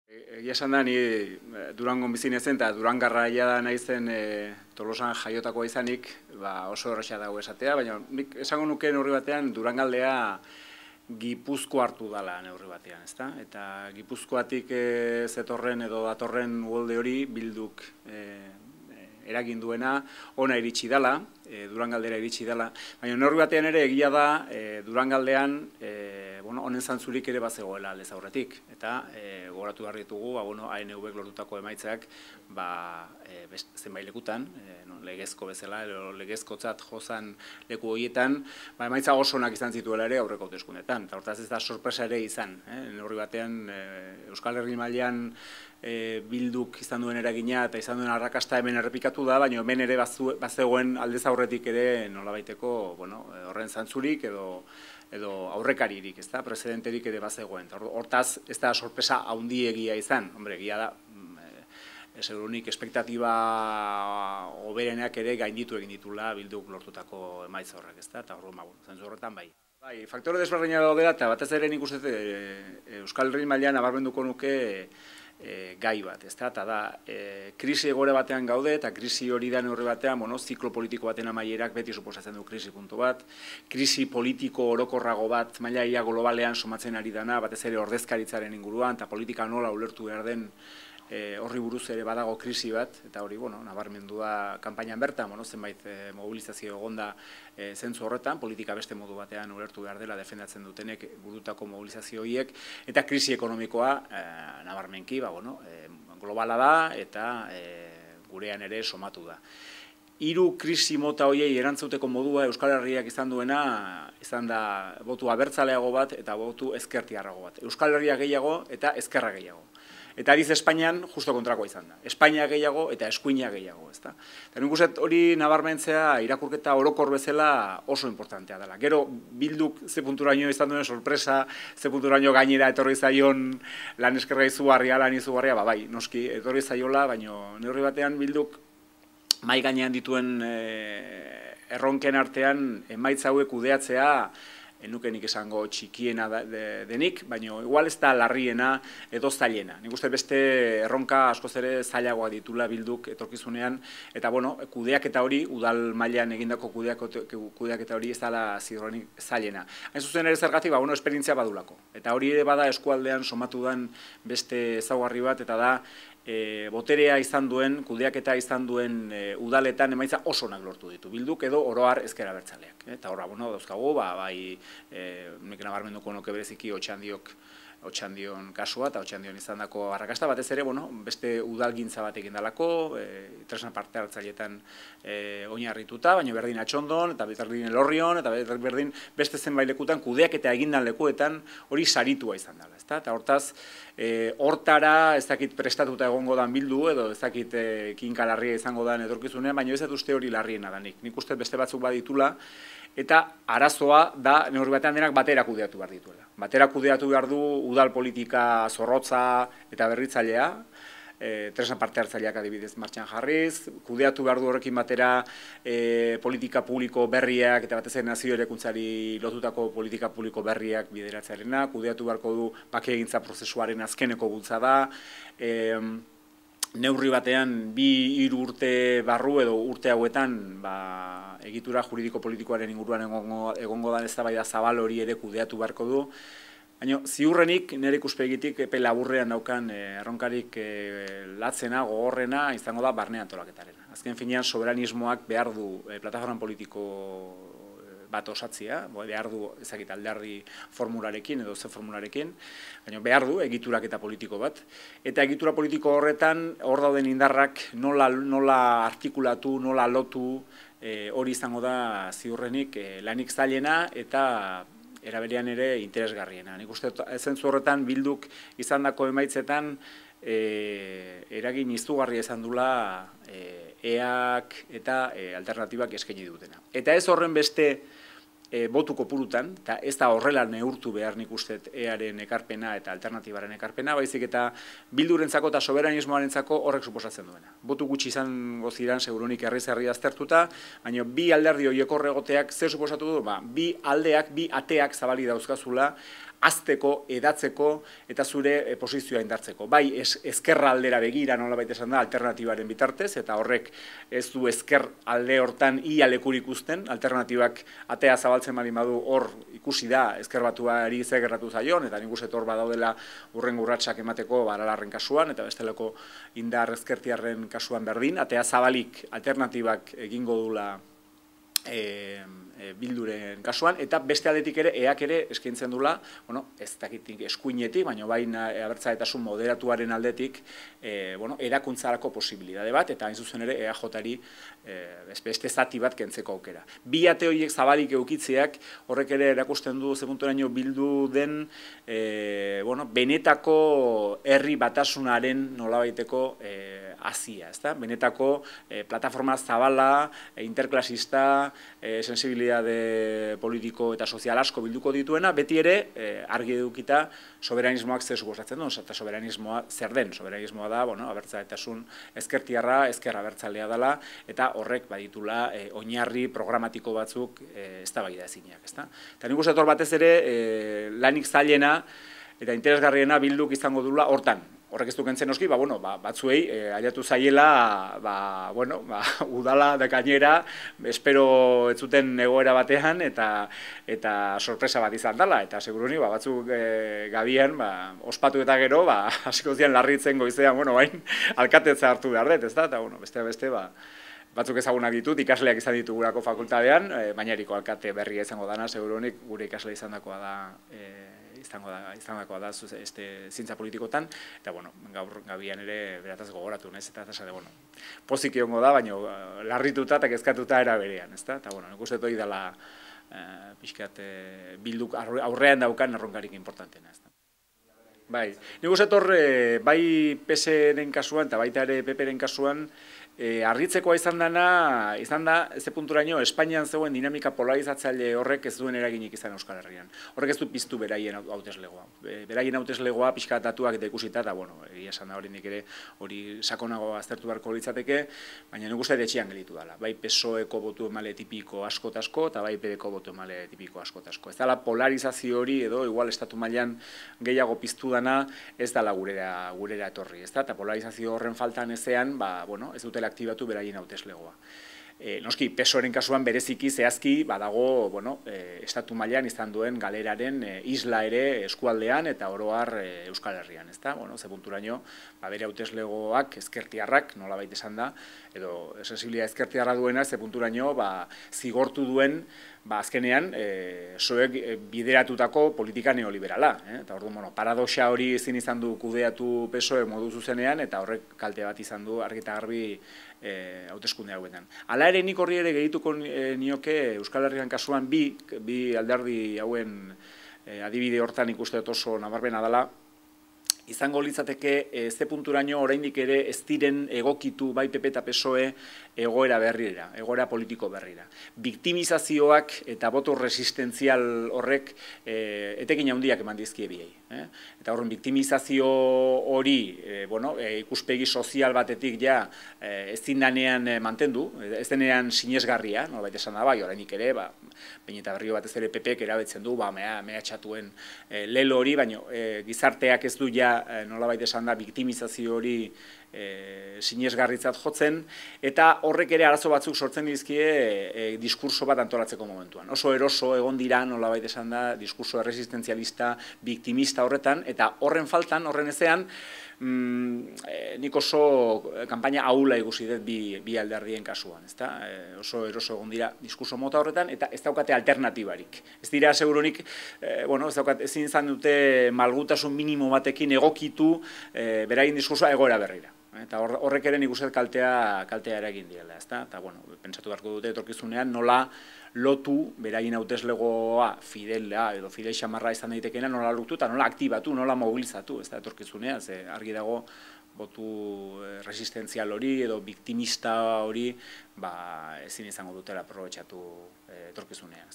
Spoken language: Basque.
Egia esan da, ni Durangon bizi nezen eta Durangarraia da naizen Tolosan jaiotakoa izanik, oso erraza dago esatea, baina nik esango nuke neurri batean Durangaldea Gipuzkoa hartu dala neurri batean, ezta? Eta Gipuzkoatik zetorren edo datorren uholde hori Bilduk eragin duena ona iritsi dala, Durangaldera iritsi dala, baina neurri batean ere egia da Durangaldean honen zantzurik ere bazegoela aldez aurretik, eta gogoratu behar ditugu, ANV-ek lortutako emaitzak zenbait lekutan, legezko bezala, legezkotzat jozan leku horietan, emaitza oso onak izan zituela ere aurreko hauteskundeetan, eta hortaz ez da sorpresa ere izan, neurri batean Euskal Herri mailan Bilduk izan duen eragina eta izan duen arrakasta hemen errepikatu da, baina hemen ere bazegoen aldez aurretik ere nolabaiteko horren zantzurik edo aurrekaririk, ezta, presidenterik ere bazegoen. Hortaz, ez da sorpresa handiegia izan, egia da, segurunik espektatiba hoberenak ere gainditu egin ditula Bilduk lortutako emaitza horrek, ezta, eta zentzu horretan bai. Faktore desberdina daudela, eta batez ere nik uste Euskal Herri mailan nabarmenduko nuke gai bat, eta da, krisi egoera batean gaude, eta krisi hori da neurri batean, ziklo politiko baten amaierak beti suposatzen du krisi puntu bat, krisi politiko orokorrago bat, maila globalean somatzen ari dana, batez ere ordezkaritzaren inguruan, eta politika nola ulertu behar den horri buruz ere badago krisi bat, eta hori, nabarmendu da kanpainan bertan, zenbait mobilizazio egonda zentzu horretan, politika beste modu batean ulertu behar dela defendatzen dutenek burutako mobilizazio horiek, eta krisi ekonomikoa nabarmenki, globala da, eta gurean ere somatu da. Hiru krisi mota horiei erantzuteko modua Euskal Herriak izan duena, izan da botu abertzaleago bat eta botu ezkertiarrago bat. Euskal Herria gehiago eta ezkerra gehiago. Eta ariz Espainian justo kontrakoa izan da. Espainia gehiago eta eskuina gehiago, ezta. Eta nik uste hori nabarmentzea irakurketa orokor bezala oso importantea dela. Gero Bilduk ze punturaino izan duen sorpresa, ze punturaino gainera etorri zaion lan eskerra izugarria, lan izugarria, bai, noski, etorri zaiola, baina neurri batean Bilduk mahai gainean dituen erronken artean emaitza hauek kudeatzea enuke nik esango txikiena denik, baina igual ez da larriena edo zailena. Nik uste beste erronka askoz ere zailagoa ditula Bilduk etorkizunean, eta kudeaketa hori, udal mailan egindako kudeaketa hori ez dela ziurrenik zailena. Hain zuzen ere zergatik, esperientzia badulako. Eta hori ere bada eskualdean somatu den beste ezaugarri bat, eta da boterea izan duen, kudeaketa izan duen udaletan emaitza oso onak lortu ditu Bilduk edo oroar ezker abertzaleak. Eta horra, dauzkagu, nik nabarmenduko nuke bereziki Otxandion kasua eta Otxandion izan dako arrakasta, batez ere, beste udalgintza bat egin dalako, tresna parte hartzailetan oinarrituta, baina berdin Atxondon, eta berdin Elorrion, eta berdin beste zenbait lekutan kudeaketa egindan lekuetan hori saritua izan dela. Eta hortaz, hortara ez dakit prestatuta egongo dan Bildu, edo ez dakit kinka larria izango dan etorkizunean, baina ez dut uste hori larriena danik. Nik uste beste batzuk baditula, eta arazoa da neurri batean denak batera kudeatu behar dituela. Batera kudeatu behar du udal politika zorrotza eta berritzailea, tresna parte hartzaileak adibidez martxan jarriz, kudeatu behar du horrekin batera politika publiko berriak eta batez ere nazio erakuntzari lotutako politika publiko berriak bideratzearena, kudeatu beharko du bakegintza prozesuaren azkeneko bultzada, neurri batean 2-3 urte barru edo urte hauetan egitura juridiko politikoaren inguruan egongo dan eztabaida zabal hori ere kudeatu beharko du. Baina ziurrenik nire ikuspegitik epe laburrean daukan erronkarik latzena, gogorrena izango da barne antolaketarena. Azken finean soberanismoak behar du plataforma politiko bat osatzea, behar du ezakit alderdi formularekin edo ze formularekin, baina behar du egiturak eta politiko bat. Eta egitura politiko horretan hor dauden indarrak nola artikulatu, nola lotu, hori izango da ziurrenik lanik zailena eta eraberean ere interesgarriena. Nik uste zentzu horretan Bilduk izandako emaitzetan eragin izugarria izan dula EAK eta alternatibak eskaini dutena. Eta ez horren beste botu kopurutan, eta ez da horrela neurtu behar nik uste EAren ekarpena eta alternatibaren ekarpena, baizik eta Bildurentzako eta soberanismoarentzako horrek suposatzen duena. Botu gutxi izango ziren segurunik herri aztertuta, baina bi alderdi horiek horregoteak zer suposatu du? Bi aldeak, bi ateak zabali dauzkazula, azteko, edatzeko eta zure posizioa indartzeko. Bai, ezkerra aldera begira nolabait esan da alternatibaren bitartez, eta horrek ez du ezker alde hortan ia lekurik ikusten, alternatibak atea zabaltzen baldin badu hor ikusi da ezker batuari zer gertatu zaion, eta nik uste hor badaudela hurrengo urratsak emateko Aralarren kasuan, eta bestelako indar ezkertiarren kasuan berdin, atea zabalik alternatibak egingo dula Bilduren kasuan, eta beste aldetik ere, EAk ere eskaintzen dula, ez dakitik eskuinetik, baina baina abertzaletasun moderatuaren aldetik, erakuntzarako posibilitate bat, eta hain zuzen ere EAJari beste zati bat kentzeko aukera. Bi ate horiek zabalik eukitzeak, horrek ere erakusten du zepunturaino bildu den, benetako herri batasunaren nolabaiteko hazia, ezta? Benetako plataforma zabala, interklasista, sensibilidade politiko eta sozial asko bilduko dituena, beti ere argi edukita soberanismoak zer suposatzen duen, eta soberanismoa zer den. Soberanismoa da, abertzaletasun ezkertiarra, ezkerra abertzalea dela, eta horrek baditula oinarri programatiko batzuk eztabaida ezinak, ezta? Eta nik uste hor batez ere lanik zailena eta interesgarriena Bilduk izango dula hortan. Horrek ez du kentzen noski, batzuei aiatu zaiela, udala da gainera, espero ez zuten egoera batean, eta sorpresa bat izan dela, eta seguruni batzuk gabian, ospatu eta gero, hasiko zian larritzen goizean, bain, alkatetza hartu behar dut, ezta, eta beste, batzuk ezagunak ditut, ikasleak izan ditu gurako fakultatean, bainariko alkate berria izango dana, segurunik gure ikasle izandakoa da zintza politikotan, eta gaur gabian ere berataz gogoratu naiz, eta pozik egongo da, baina larrituta eta kezkatuta era berean, eta nik uste dut dela pixkat Bilduk aurrean daukan erronkarik importantena. Bai, nik uste dut bai PSren kasuan eta baita ere PPren kasuan, argitzekoa izan da, ze punturaino, Espainian zegoen dinamika polarizatzaile horrek ez duen eraginik izan Euskal Herrian. Horrek ez du piztu beraien hauteslegoa. Beraien hauteslegoa pixka datuak eta ikusita, eta egia esan da horinik ere hori sakonago aztertu beharko litzateke, baina nik uste etxean gelitu dela. Bai PSOeko botu emale tipiko asko eta asko, eta bai PDko botu emale tipiko asko eta asko. Ez dela polarizazio hori edo, igual estatu mailan gehiago piztu dana, ez dela gurera etorri. Eta polarizazio horren faltan ezean, ez dutela aktibatu beraien hauteslegoa. Noski, PSOeren kasuan bereziki zehazki badago estatu mailan izan duen galeraren isla ere eskualdean eta oro har Euskal Herrian, ezta? Ze punturaino, bere hauteslegoak ezkertiarrak, nolabait esan da, edo sensibilia ezkertiarra duena, ze punturaino zigortu duen azkenean PSOek bideratutako politika neoliberala. Eta orduan, paradoxa hori ezin izan du kudeatu PSOE modu zuzenean, eta horrek kalte bat izan du argi eta garbi hauteskunde hauetan. Hala ere nik horri ere gehituko nioke Euskal Herrian kasuan bi alderdi hauen adibide hortan ikuste dut oso nabarmena dela, izango litzateke ze punturaino oraindik ere ez diren egokitu bai PP eta PSOE egoera berrira, egoera politiko berrira. Biktimizazioak eta boto resistentzial horrek etekin handiak eman dizkie biei. Eta horren biktimizazio hori ikuspegi sozial batetik ja ezin danean mantendu, ez denean sinesgarria, nolabait esan da bai, orainik ere, behin eta berrio batez ere PPek erabetzen du, mehatxatuen lelo hori, baina gizarteak ez du ja nolabait esan da biktimizazio hori sinesgarritzat jotzen, eta horrek ere arazo batzuk sortzen dizkie diskurso bat antolatzeko momentuan. Oso eroso egon dira nolabait esan da diskurso erresistenzialista, biktimista horretan, eta horren faltan, horren ezean, nik oso kanpaina ahula ikusi dut bi alderdien kasuan. Oso eroso egon dira diskurso mota horretan, eta ez daukate alternatibarik. Ez dira segurunik, ezin izan dute malgutasun minimo batekin egokitu beraien diskursoa egoera berrira. Eta horrek ere nik uste kaltea eragin direla, eta pentsatu beharko dute etorkizunean nola lotu beraien hauteslegoa Fidela edo Fidel xamarra izan daitekeena nola lotu eta nola aktibatu, nola mobilizatu, ez da etorkizunean, ze argi dago botu resistentzial hori edo biktimista hori ezin izango dutela aprobetxatu etorkizunean.